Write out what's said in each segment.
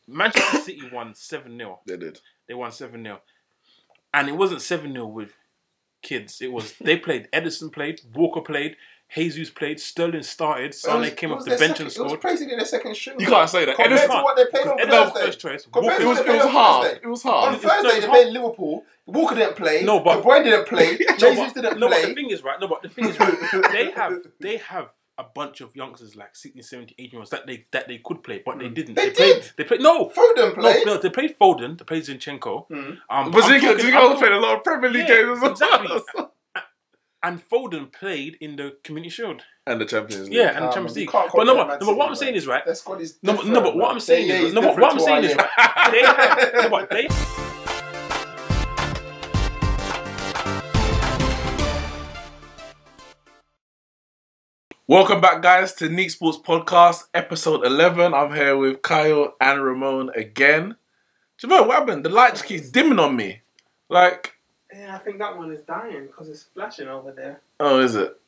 Manchester City won 7-0. They did. They won 7-0. And it wasn't 7-0 with kids. It was, they played, Edison played, Walker played, Jesus played, Sterling started, Sané came off the bench and scored. It was crazy in their second string. You can't say that. Compared to what they played on Thursday. First choice. It was hard. It was hard. On Thursday, they played Liverpool. Walker didn't play. No, but De Bruyne didn't play. Jesus didn't play. No, but the thing is, right? They have a bunch of youngsters like 16, 17, 18-year-olds that they could play, but they didn't. They played. No, Foden played. No, they played Foden. They played Zinchenko. But Zinchenko played a lot of Premier League games as well. Exactly. And Foden played in the Community Shield and the Champions League. Yeah, and the Champions League. But what I'm saying is right. Their squad is but what I'm saying is they. Welcome back, guys, to Neeks Sports Podcast, episode 11. I'm here with Kyle and Ramone again. Do you know what happened? The light just keeps dimming on me. Like... Yeah, I think that one is dying because it's flashing over there. Oh, is it?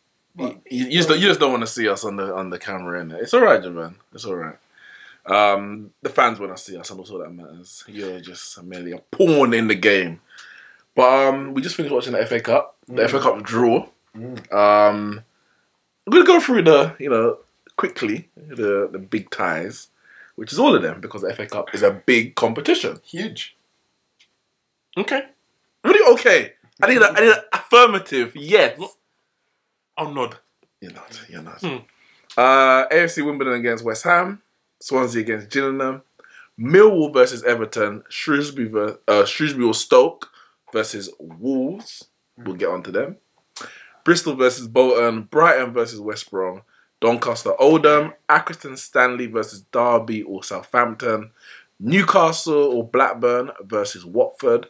You just don't want to see us on the camera, innit? It's alright, Javan. It's alright. The fans want to see us, and also that matters. You're just merely a pawn in the game. But we just finished watching the FA Cup. The FA Cup draw. I'm gonna go through quickly the big ties, which is all of them because the FA Cup is a big competition. Huge. Okay. Really okay. I need an affirmative yes. I'll nod. You're not. AFC Wimbledon against West Ham, Swansea against Gillingham, Millwall versus Everton, Shrewsbury or Stoke versus Wolves. We'll get on to them. Bristol versus Bolton, Brighton versus West Brom, Doncaster Oldham, Accrington Stanley versus Derby or Southampton, Newcastle or Blackburn versus Watford,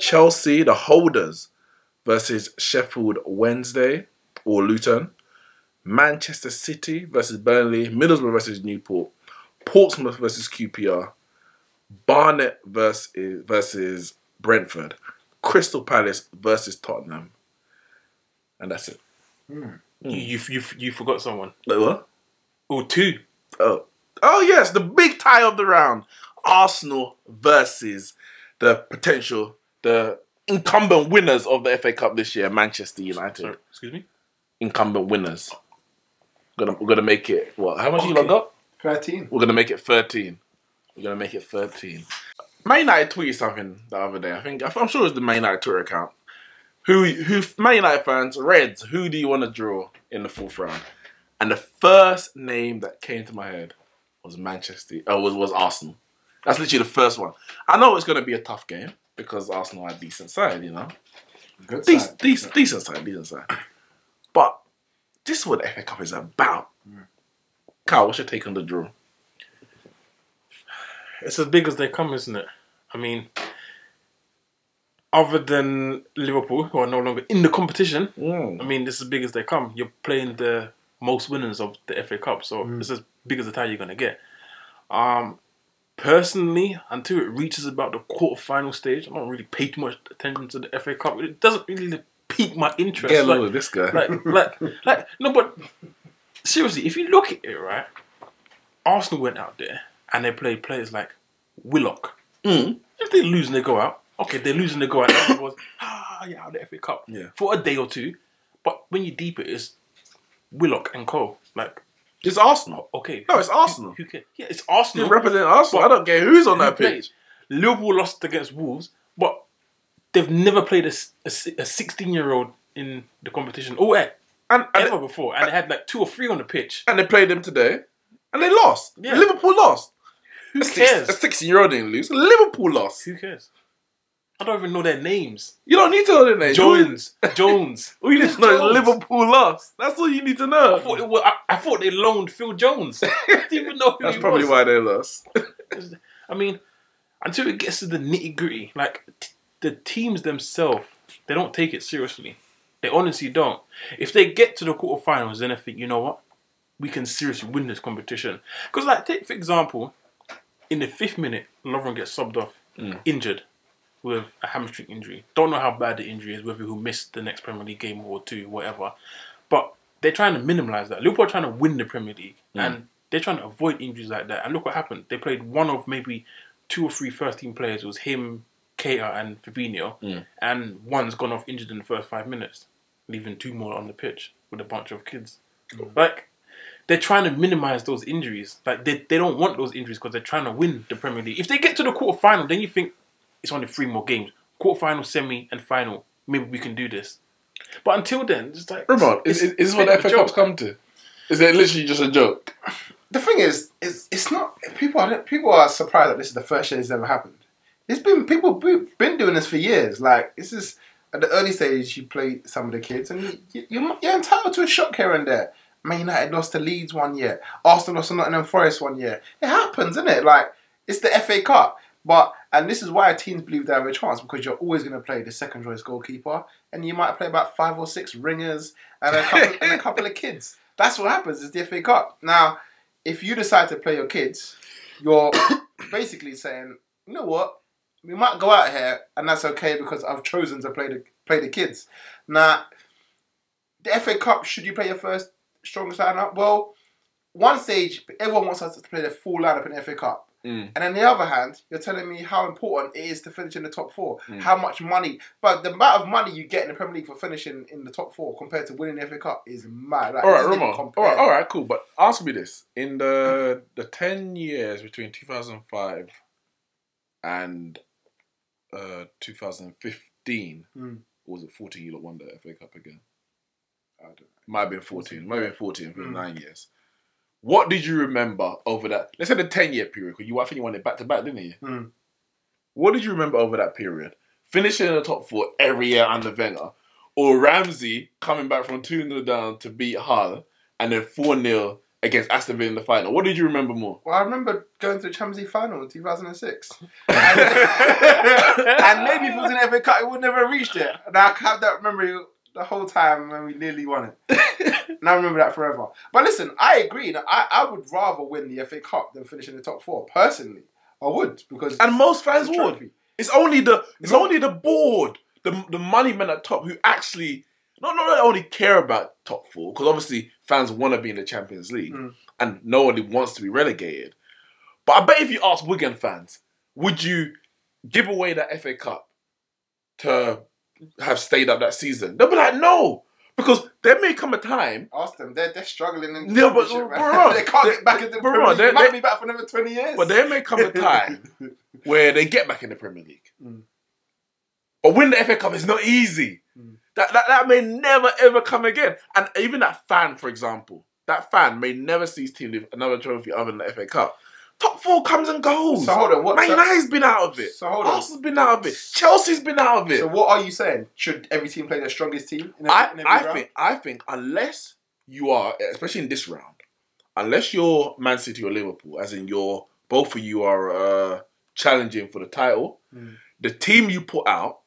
Chelsea, the holders, versus Sheffield Wednesday or Luton, Manchester City versus Burnley, Middlesbrough versus Newport, Portsmouth versus QPR, Barnet versus Brentford, Crystal Palace versus Tottenham, and that's it. You forgot someone. Like what? Or two. Oh yes, the big tie of the round: Arsenal versus the incumbent winners of the FA Cup this year, Manchester United. Sorry, excuse me? Incumbent winners. We're gonna make it, what? How much you got? 13. We're gonna make it 13. Man United tweeted something the other day. I'm sure it was the Man United Twitter account. Who Man United fans, Reds, who do you want to draw in the fourth round? And the first name that came to my head was was Arsenal. That's literally the first one. I know it's gonna be a tough game, because Arsenal are a decent side, Decent side. But this is what the FA Cup is about. Carl, what's your take on the draw? It's as big as they come, isn't it? I mean, other than Liverpool, who are no longer in the competition, I mean, this is as big as they come. You're playing the most winners of the FA Cup, so it's as big as the tie you're going to get. Personally, until it reaches about the quarter-final stage, I don't really pay too much attention to the FA Cup. It doesn't really pique my interest. Get along with this guy. No, but seriously, if you look at it, right, Arsenal went out there and they played players like Willock. If they lose and they go out, okay, they're losing, they go out. It was, out the FA Cup for a day or two. But when you deep it's Willock and co. It's Arsenal. Okay. No, it's Arsenal. Who cares? Yeah, it's Arsenal. You represent Arsenal. I don't care who's on that pitch. Liverpool lost against Wolves, but they've never played a 16-year-old in the competition. Ever before. And they had 2 or 3 on the pitch. And they played them today. And they lost. Yeah. Liverpool lost. Who cares? A 16-year-old didn't lose. Liverpool lost. Who cares? I don't even know their names. You don't need to know their names. Jones. All you need to know is Liverpool lost. That's all you need to know. I thought they loaned Phil Jones. I didn't even know who That's probably why they lost. I mean, until it gets to the nitty-gritty, the teams themselves, they don't take it seriously. They honestly don't. If they get to the quarterfinals, then they think, you know what? We can seriously win this competition. Because, take, for example, in the 5th minute, Lovren gets subbed off, injured, with a hamstring injury. Don't know how bad the injury is, whether he'll miss the next Premier League game or 2, whatever. But they're trying to minimise that. Liverpool are trying to win the Premier League. And they're trying to avoid injuries like that. And look what happened. They played one of maybe 2 or 3 first-team players. It was him, Keita and Fabinho. And one's gone off injured in the first 5 minutes, leaving 2 more on the pitch with a bunch of kids. Like, they're trying to minimise those injuries. Like, they don't want those injuries because they're trying to win the Premier League. If they get to the quarter-final, then you think it's only 3 more games. Quarter-final, semi, and final. Maybe we can do this. But until then, it's like... Ramone, is this what the FA Cup's come to? Is it literally just a joke? The thing is, it's not... People are surprised that this is the first year it's ever happened. People been doing this for years. Like, it's just... At the early stage, you play some of the kids, and you're entitled to a shock here and there. Man United lost to Leeds one year. Arsenal lost to Nottingham Forest one year. It happens, isn't it? Like, it's the FA Cup. And this is why teams believe they have a chance, because you're always going to play the second choice goalkeeper, and you might play about 5 or 6 ringers and a couple of kids. That's what happens. It's the FA Cup. Now, if you decide to play your kids, you're basically saying, you know what? We might go out here, and that's okay because I've chosen to play the kids. Now, the FA Cup, should you play your first strongest lineup? Well, one stage, everyone wants us to play the full lineup in the FA Cup. And on the other hand, you're telling me how important it is to finish in the top 4. How much money, but the amount of money you get in the Premier League for finishing in the top 4 compared to winning the FA Cup is mad. Like, all right, Ramon. All right, cool. But ask me this: in the 10 years between 2005 and 2015, or was it 14? You lot won the FA Cup again. I don't know. Might have been 14. Might have been 14 for 9 years. What did you remember over that? Let's say the 10-year period, because I think you won it back to back, didn't you? What did you remember over that period? Finishing in the top 4 every year under Wenger, or Ramsey coming back from 2-0 down to beat Hull, and then 4-0 against Aston Villa in the final? What did you remember more? Well, I remember going to the Champions League final in 2006. And maybe if it was an FA Cup, it would never have reached it. And I have that memory the whole time when we nearly won it. And I remember that forever. But listen, I agree. I would rather win the FA Cup than finish in the top 4. Personally, I would, because and most fans would. It's only the board, the money men at top who actually not only care about top 4, because obviously fans want to be in the Champions League and no one wants to be relegated. But I bet if you ask Wigan fans, would you give away that FA Cup to have stayed up that season? They'll be like, no. Because there may come a time... Ask them. They're struggling in the championship, bro, they can't get back in the Premier League. They might be back for another 20 years. But there may come a time where they get back in the Premier League. But winning the FA Cup is not easy. That may never, ever come again. And even that fan, for example, that fan may never see his team with another trophy other than the FA Cup. Top 4 comes and goes. So hold on. Man United's been out of it. So hold on. Arsenal's been out of it. Chelsea's been out of it. So what are you saying? Should every team play their strongest team in every round? I think unless you are, especially in this round, unless you're Man City or Liverpool, as in both of you are challenging for the title, the team you put out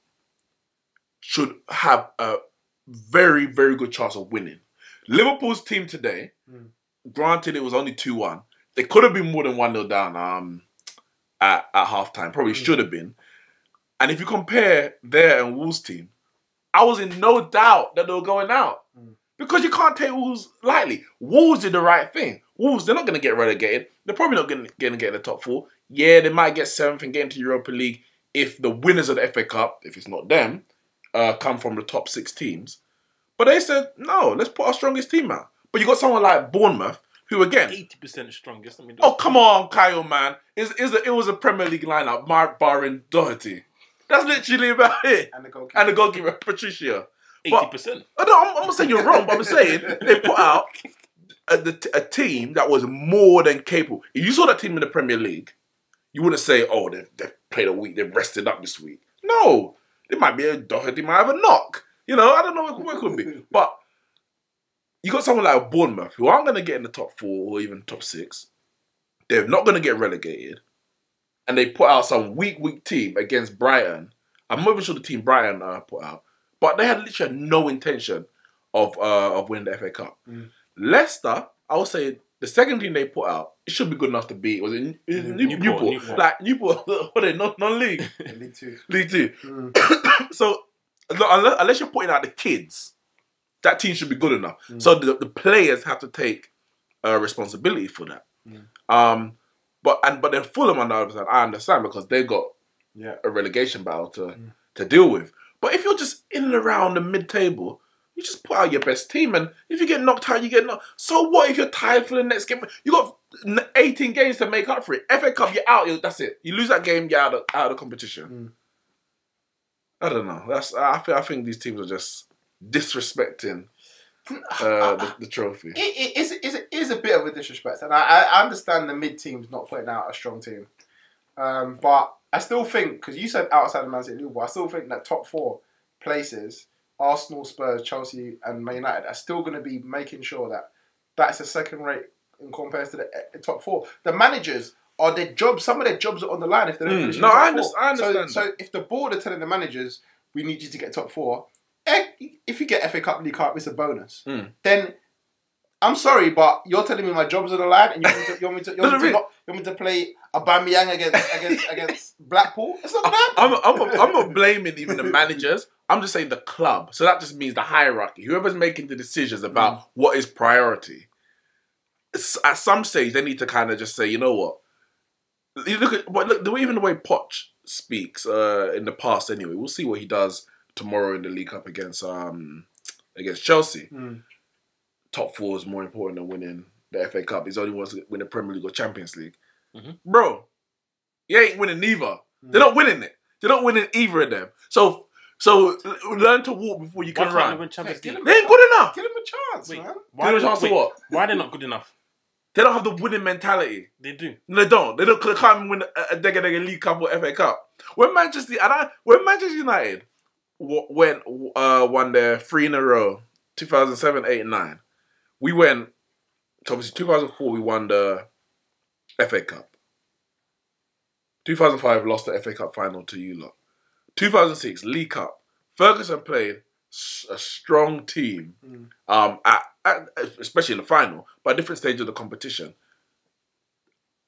should have a very, very good chance of winning. Liverpool's team today, granted it was only 2-1, they could have been more than 1-0 down at half-time. Probably should have been. And if you compare their and Wolves' team, I was in no doubt that they were going out. Because you can't take Wolves lightly. Wolves did the right thing. Wolves, they're not going to get relegated. They're probably not going to get in the top 4. Yeah, they might get 7th and get into Europa League if the winners of the FA Cup, if it's not them, come from the top 6 teams. But they said, no, let's put our strongest team out. But you got someone like Bournemouth, who again... 80% strongest. Oh, come on, Kyle, man. It was a Premier League lineup, barring Doherty. That's literally about it. And the goalkeeper, Patricia. 80%. I'm not saying you're wrong, but I'm saying they put out a team that was more than capable. If you saw that team in the Premier League, you wouldn't say, oh, they've played a week, they've rested up this week. No. There might be a Doherty, might have a knock. You know, I don't know what it could be. But you got someone like Bournemouth, who aren't going to get in the top 4 or even top 6. They're not going to get relegated. And they put out some weak team against Brighton. I'm not even sure the team Brighton put out. But they had literally no intention of winning the FA Cup. Leicester, I would say, the second team they put out, it should be good enough to beat. Was it Newport? Like, Newport, what are they, non-league? League 2. League 2. So, unless you're putting out the kids, that team should be good enough. So the players have to take responsibility for that. But then Fulham on the other side, I understand because they got Yeah. a relegation battle to deal with. But if you're just in and around the mid-table, you just put out your best team, and if you get knocked out, you get knocked. So what if you're tied for the next game? You got 18 games to make up for it. FA Cup, you're out. That's it. You lose that game, you're out of the competition. I don't know. I think these teams are just disrespecting the trophy. It is a bit of a disrespect, and I understand the mid teams not putting out a strong team, but I still think, because you said outside of Man City, Liverpool, I still think that top 4 places, Arsenal, Spurs, Chelsea, and Man United, are still going to be making sure that that's a second rate in comparison to the top 4. The managers are their jobs. Some of their jobs are on the line if they don't finish in the top 4. I understand. So if the board are telling the managers, we need you to get top 4, if you get FA Cup, League Cup, it's a bonus. Then I'm sorry, but you're telling me my job's on the line, and you want me to play Aubameyang against Blackpool? It's not gonna happen. I'm not blaming even the managers. I'm just saying the club. So that just means the hierarchy. Whoever's making the decisions about what is priority. At some stage, they need to kind of just say, you know what? Even the way Poch speaks in the past. Anyway, we'll see what he does tomorrow in the League Cup against Chelsea. Top 4 is more important than winning the FA Cup. He's only wants to win the Premier League or Champions League. Bro, he ain't winning neither. They're not winning it. They're not winning either of them. So learn to walk before you can run. They ain't good enough. Give him a chance, man. Why Give them a chance to what? Why are they not good enough? They don't have the winning mentality. They do. No, they don't. They can't even win a Dega League Cup or FA Cup. When Manchester United won their 3 in a row, 2007, 8, and 9. We went, so obviously 2004 we won the FA Cup. 2005 lost the FA Cup final to you lot. 2006 League Cup. Ferguson played a strong team, especially in the final, but at different stages of the competition.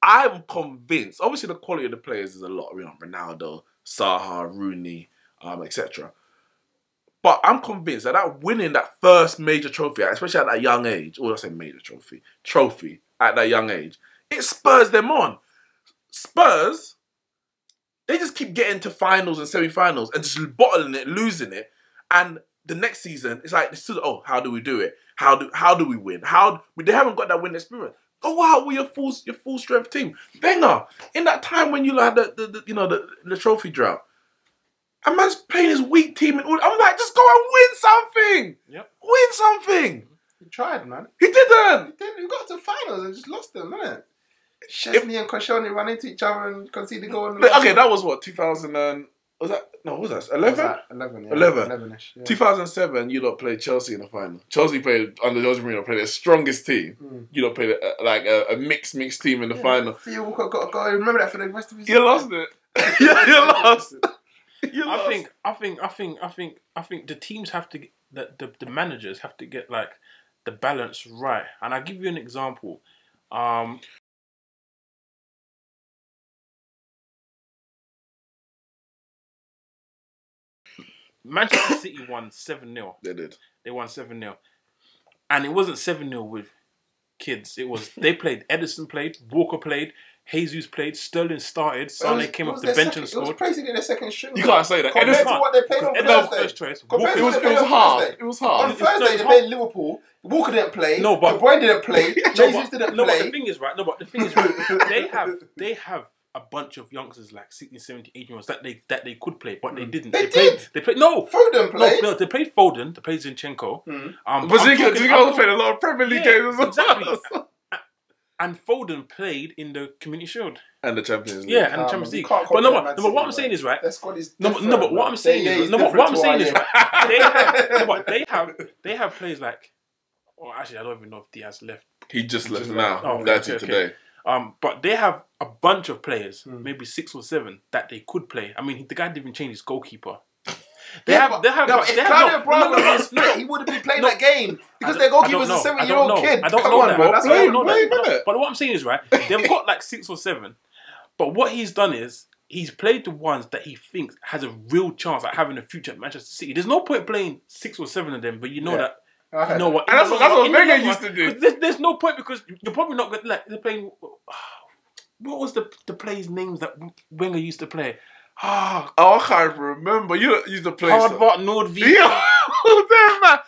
I'm convinced, obviously the quality of the players is a lot, Ronaldo, Saha, Rooney, etc. But I'm convinced that winning that first major trophy, especially at that young age, or I say major trophy at that young age, it spurs them on. Spurs, they just keep getting to finals and semi-finals and just bottling it, losing it, and the next season it's like, how do we do it? How do we win? They haven't got that winning spirit. Go out with your full strength team. Wenger, in that time when you had the trophy drought. A man's playing his weak team. I'm like, just go and win something. Yep. Win something. He tried, man. He didn't. He got to finals and just lost them, didn't it? Chesney and Koscielny ran into each other and conceded goal. Okay, that was what, 2000 and... Was that? No, what was that? 11? 11, yeah. 11-ish. Yeah. 2007, you lot played Chelsea in the final. Chelsea played, under Jose Mourinho, played their strongest team. You lot played a mixed team in the final. Theo Walcott got a goal. Remember that for the rest of his... You lost it. You lost. I think the teams have to get, the managers have to get like the balance right. And I'll give you an example. Manchester City won 7-0. They did. They won 7-0. And it wasn't 7-0 with kids. It was, they played, Edison played, Walker played, Jesus played, Sterling started, Sane came off the bench and scored. It was basically their second string. You can't say that. Compared to what they played on Thursday. First choice. Compared to It what they played was on hard. Thursday. It was hard. On Thursday, they played Liverpool. Walker didn't play. No, but De Bruyne didn't play. Jesus didn't But play. the thing is, right? No, but the thing is, right? They have a bunch of youngsters like 16, 17, 18 year olds that they could play, but they didn't. They did. They played. No, Foden played. No, they played Foden. They played Zinchenko. But Zinchenko played a lot of Premier League games as well. Exactly. And Foden played in the Community Shield. And the Champions League. Yeah, and the Champions League. But what I'm saying is, right? What I'm saying is, they have players like, actually, I don't even know if Diaz left. He just left now. That's it today. But they have a bunch of players, maybe 6 or 7, that they could play. I mean, the guy didn't even change his goalkeeper. If Claudio Bravo was fit, he would have been playing that game because their goalkeeper's a 7-year-old kid. I don't know that. That's I don't know play, that. But what I'm saying is, right, they've got like 6 or 7. But what he's done is he's played the ones that he thinks has a real chance at having a future at Manchester City. There's no point playing 6 or 7 of them, but you know that You know what? And that's what Wenger used to do. There's no point because you're probably not going like they're playing. What was the players' names that Wenger used to play? Oh, I can't remember. You used to play Hardvart Nordvik. Yeah, damn man.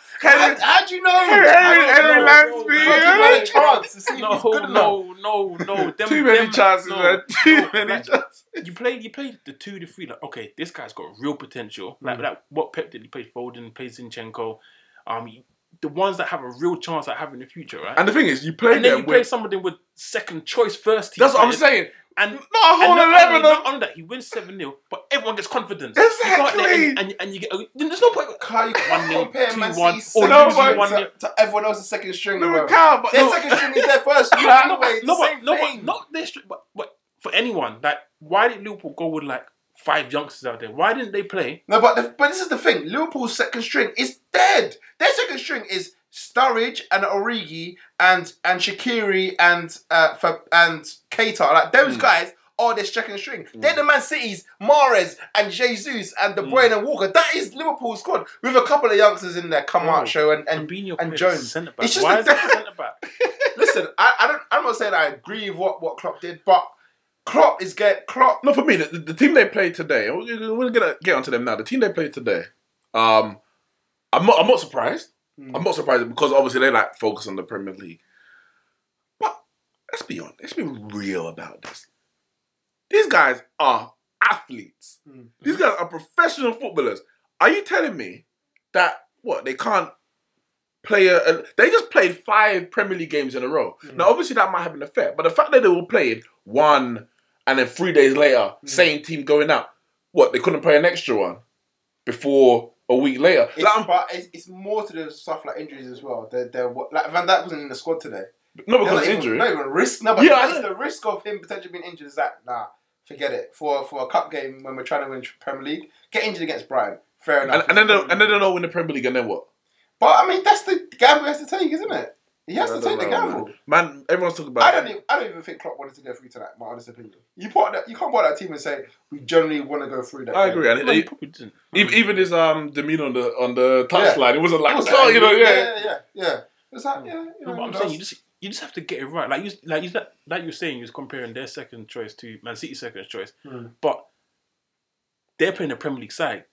How'd you know? Henry Lansby. Chance to see if he's good enough. No. Too many chances, man. Too many chances. You played the 2 to 3. Like, okay, this guy's got real potential. Like what Pep did. He played Foden, played Zinchenko. The ones that have a real chance at having a future, right? And the thing is, you play and then you play somebody with second choice first team. That's what I'm saying. And not a whole 11 not only that, he wins 7-0, but everyone gets confidence. Exactly. And you get. There's no point. You can't 1-0, compare 2-1, or or losing 1-0 to everyone else's second string. No, we can't. But their second string is their first string anyway. But not their string. But for anyone, like, why did Liverpool go with like 5 youngsters out there? Why didn't they play? No, but this is the thing. Liverpool's second string is dead. Their second string is Sturridge and Origi and Shaqiri and Keita. Like those guys are their second string. They're the Man City's Mahrez and Jesus and De Bruyne and Walker. That is Liverpool's squad with a couple of youngsters in there. Camacho and Jones. It's just why is that centre back? Listen, I'm not saying I agree with what Klopp did, but Klopp. No, for me, the team they played today. We're gonna get onto them now. The team they played today. I'm not surprised. I'm not surprised because obviously they like focus on the Premier League. But let's be honest. Let's be real about this. These guys are athletes. These guys are professional footballers. Are you telling me that they can't play they just played 5 Premier League games in a row. Now obviously that might have an effect, but the fact that they were playing 1 and then 3 days later, same team going out. They couldn't play an extra one before a week later. It's more to do with stuff like injuries as well. Like Van Dijk wasn't in the squad today. No, because of injury. Not even risk. No, but it's the risk of him potentially being injured is that, forget it. For a cup game when we're trying to win Premier League, get injured against Brighton. Fair enough. And then they don't win the Premier League and then what? But I mean, that's the gamble he has to take, isn't it? He has to take the gamble. Man, everyone's talking about I don't even think Klopp wanted to go through tonight, my honest opinion. You can't put that team and say, we generally want to go through that. I agree. And he probably didn't. Even his demeanour on the touchline, it wasn't like, yeah. It's like, No, I'm saying you just have to get it right. Like you're saying, you're comparing their second choice to Man City's second choice, but they're playing a Premier League side.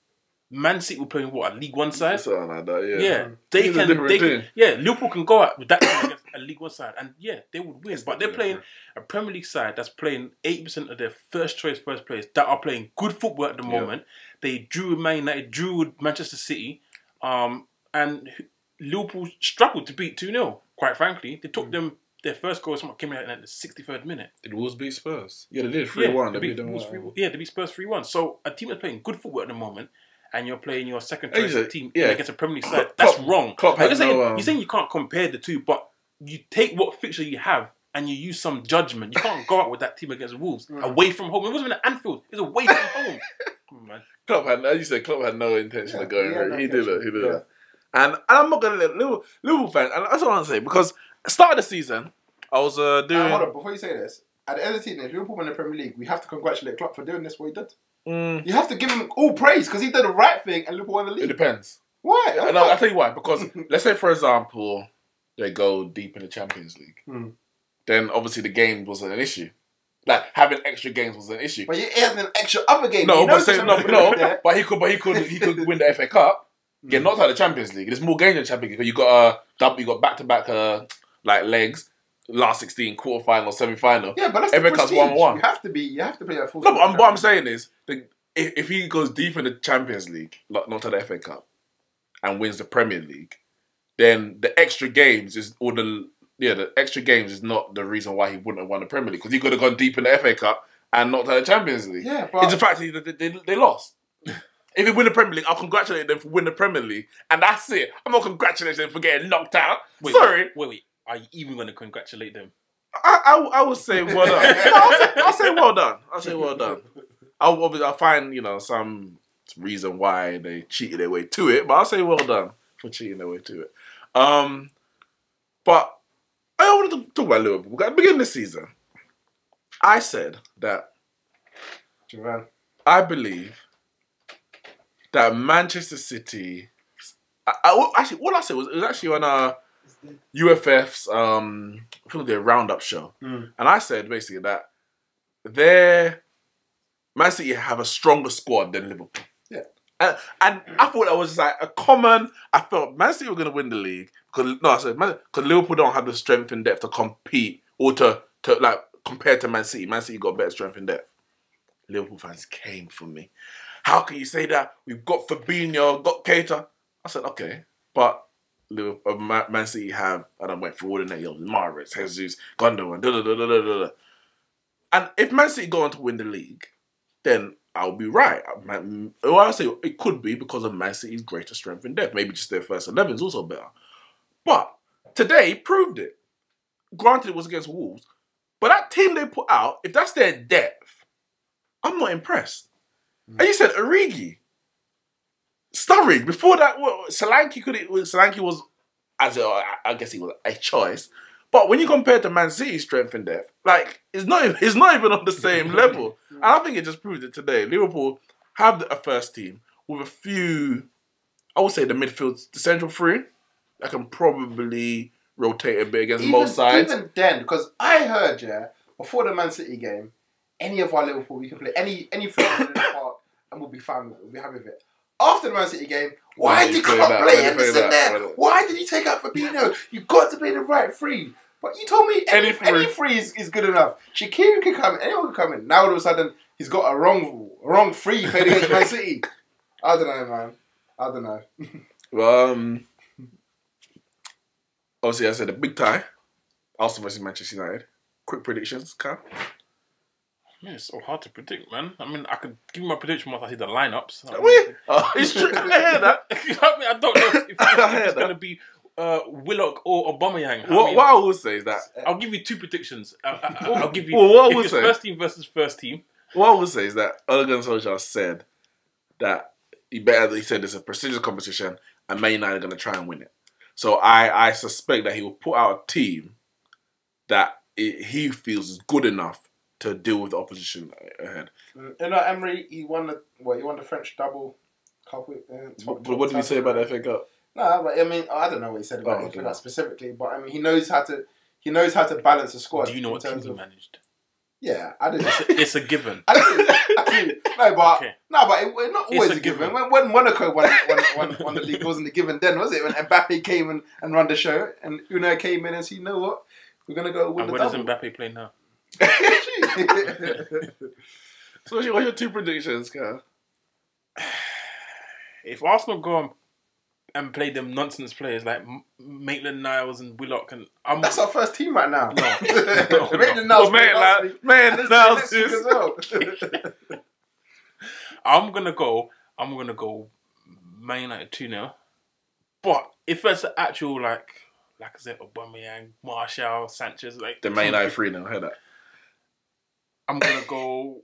Man City were playing a League One side? Something like that, yeah. Yeah, they can. Liverpool can go out with that team against a League One side, and they would win. But they're playing a Premier League side that's playing 80% of their first players that are playing good football at the moment. They drew with Man United, drew with Manchester City, and Liverpool struggled to beat 2-0. Quite frankly, they took them. Their first goal came in at the 63rd minute. It was beat Spurs. Yeah, they did 3-1. They beat Spurs 3-1. So a team that's playing good football at the moment, and you're playing your second choice team against a Premier League side. That's wrong. You're saying you can't compare the two, but you take what fixture you have and you use some judgment. You can't go out with that team against Wolves away from home. It wasn't even at Anfield. It was away from home. Come on, man. Klopp had no intention of going there. He did it. And I'm not going to let Liverpool fans, and that's what I'm saying, because at the start of the season, I was doing... hold on, before you say this, at the end of the season, if Liverpool win the Premier League, we have to congratulate Klopp for doing this, what he did. You have to give him all praise, because he did the right thing and Liverpool won the league. It depends. Why? I'll tell you why, because let's say, for example, they go deep in the Champions League. Then obviously the game wasn't an issue. Like having extra games was an issue. But he had an extra other game. But he could win the FA Cup. Get knocked out of the Champions League. There's more games in the Champions League. You got back-to-back legs, last 16, quarter-final, semi-final. Yeah, but that's FA Cup's 1-1. You have to play a full. No, but what I'm saying is, if he goes deep in the Champions League, not to the FA Cup, and wins the Premier League, then the extra games is the extra games is not the reason why he wouldn't have won the Premier League, because he could have gone deep in the FA Cup and not to the Champions League. Yeah, but it's the fact that they lost. If he win the Premier League, I'll congratulate them for winning the Premier League, and that's it. I'm not congratulating them for getting knocked out. Sorry. Wait. Are you even going to congratulate them? I would say well done. I'll say well done. I'll find some reason why they cheated their way to it, but I'll say well done for cheating their way to it. But I wanted to talk about Liverpool. At the beginning of the season, I said that I believe that Manchester City Actually, all I said was it was actually on UFF's I think their roundup show, and I said basically that Man City have a stronger squad than Liverpool. Yeah. And I thought that was like a common. I felt Man City were going to win the league because Liverpool don't have the strength and depth to compete or to like compare to Man City. Man City got better strength and depth. Liverpool fans came for me. How can you say that? We've got Fabinho, got Keita. I said okay, but Man City have, and I went through all the names: Mahrez, Jesus, Gundogan, da da da da da da. And if Man City go on to win the league, then I'll be right. I'll say it could be because of Man City's greater strength and depth. Maybe just their first 11 is also better. But today proved it. Granted, it was against Wolves. But that team they put out, if that's their depth, I'm not impressed. And you said Origi. Sturridge. Before that, Solanke was, I guess he was a choice. But when you compare to Man City's strength and depth, like it's not even on the same level. And I think it just proved it today. Liverpool have a first team with a few, I would say the midfield, the central three, that can probably rotate a bit against most sides. Even then, because I heard, before the Man City game, any of our Liverpool, we can play any field in the park and we'll be fine with it. We'll be happy with it. After the Man City game, why did you come up play Henderson there? Why did you take out Fabinho? You got to play the right three. But you told me any free is good enough. Shaqiri can come in. Anyone can come in. Now all of a sudden, he's got a wrong free played against Man City. I don't know, man. I don't know. Well, obviously, I said a big tie. Arsenal versus Manchester United. Quick predictions, Cam? Man, it's so hard to predict, man. I mean, I could give you my prediction once I see the lineups. It's true. I hear that. You know what I mean? I don't know if it's going to be Willock or Aubameyang. What I will say is that I'll give you two predictions. I'll give you what first team versus first team. What I will say is that Ole Gunnar Solskjaer said that he said it's a prestigious competition and Man United are going to try and win it. So I suspect that he will put out a team that he feels is good enough to deal with the opposition ahead. You know, Emery, he won the French double cup. But what did he say about the FA Cup? No, but I mean, I don't know what he said about the FA Cup specifically, but I mean, he knows how to balance the squad. Do you know what team he managed? Yeah, I did. It's a given. I do. No, but it's not always a given. When Monaco won the league, it wasn't a given then, was it? When Mbappe came and run the show, and Unai came in and said, you know what, we're gonna go win the double. And where does Mbappe play now? So what's your two predictions, Carl? If Arsenal go on and play them nonsense players like Maitland-Niles and Willock, and that's our first team right now. No. Maitland-Niles, Maitland-Niles as well. I'm gonna go Man United 2-0. But if it's an actual like I said, Aubameyang, Martial, Sanchez, like the Man United 3-0, hear that? I'm gonna go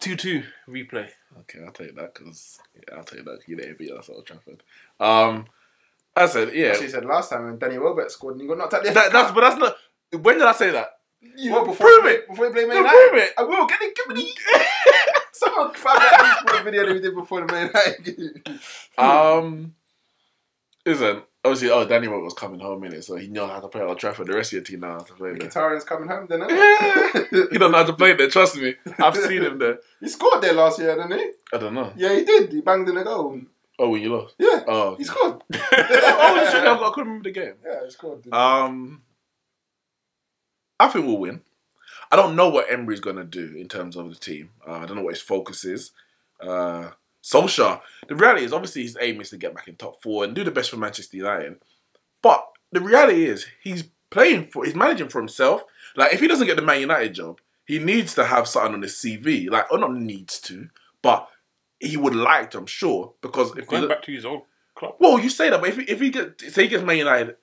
2-2 replay. Okay, I'll take that because you didn't beat us at Old Trafford. I said, yeah. That's what you said last time when Danny Welbeck scored and you got knocked out. But that's not. When did I say that? Prove it before you play Man United. Prove it. I will. Give me. Someone found that video that we did before the Man United. Listen, obviously, Danny Welbeck was coming home in it, so he knows how to play at Old Trafford. The rest of your team know how to play there. Mkhitaryan's coming home, then. He don't know how to play there. Trust me, I've seen him there. He scored there last year, didn't he? I don't know. Yeah, he did. He banged in a goal. Oh, when you lost? Yeah. Oh, okay. He scored. I couldn't remember the game. Yeah, he scored. I think we'll win. I don't know what Emery's going to do in terms of the team. I don't know what his focus is. Solskjaer, the reality is obviously his aim is to get back in top 4 and do the best for Manchester United. But the reality is he's managing for himself. Like if he doesn't get the Man United job, he needs to have something on his CV. Like, or not needs to, but he would like to, I'm sure, because if going back to his old club. Well, you say that, but if he gets Man United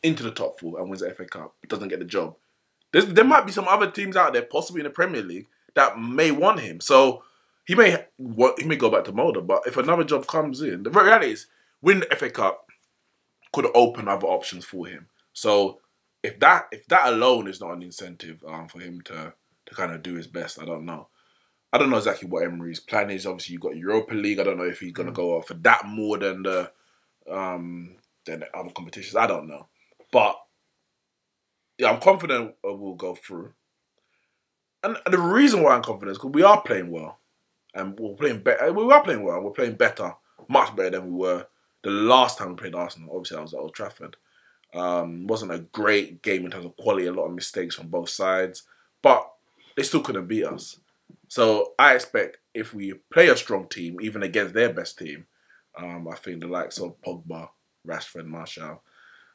into the top 4 and wins the FA Cup, doesn't get the job, there might be some other teams out there, possibly in the Premier League, that may want him. So he may go back to Molde, but if another job comes in, the reality is winning the FA Cup could open other options for him. So if that alone is not an incentive for him to kind of do his best, I don't know. I don't know exactly what Emery's plan is. Obviously, you've got Europa League. I don't know if he's going to go out for that more than the other competitions. I don't know. But, yeah, I'm confident we'll go through. And the reason why I'm confident is because we are playing well. And we're playing better. We are playing well. We're playing better. Much better than we were the last time we played Arsenal. Obviously, that was at Old Trafford. Wasn't a great game in terms of quality. A lot of mistakes from both sides. But they still couldn't beat us. So I expect if we play a strong team, even against their best team, I think the likes of Pogba, Rashford, Martial,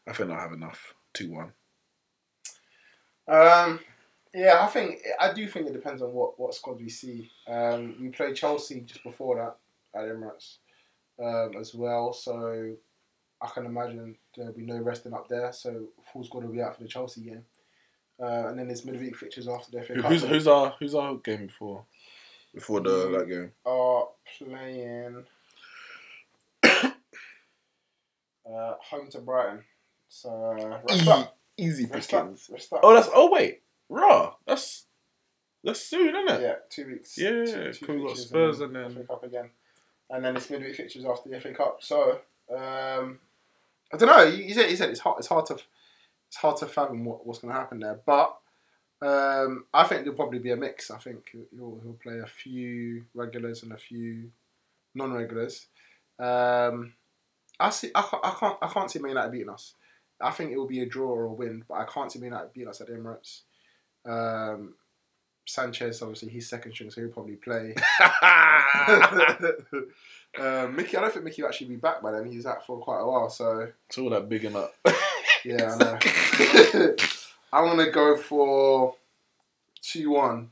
I think they'll have enough. 2-1. Yeah, I do think it depends on what squad we see. We played Chelsea just before that at Emirates as well, so I can imagine there'll be no resting up there. So full squad will be out for the Chelsea game. And then there's midweek fixtures after the FA Cup. Who's our game before that game? Are playing home to Brighton. So Easy rest up. Wait, raw. That's soon, isn't it? Yeah, 2 weeks. Yeah, two we've got fixtures Spurs and then FA Cup again, and then it's midweek fixtures after the FA Cup. So I don't know. You said it's hard to fathom what's going to happen there, but I think there'll probably be a mix. I think he'll play a few regulars and a few non-regulars. I can't see Man United beating us. I think it will be a draw or a win, but I can't see Man United beating us at Emirates. Sanchez, obviously, he's second string, so he'll probably play. Mickey, I don't think Mickey will actually be back by then. He's out for quite a while, so it's all that bigging up. Yeah, I know. I'm gonna go for 2-1.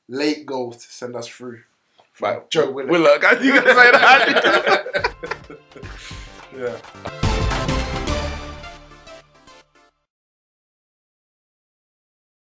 Late goals to send us through. Right, Joe Willock. Willock, you gonna say that? Yeah.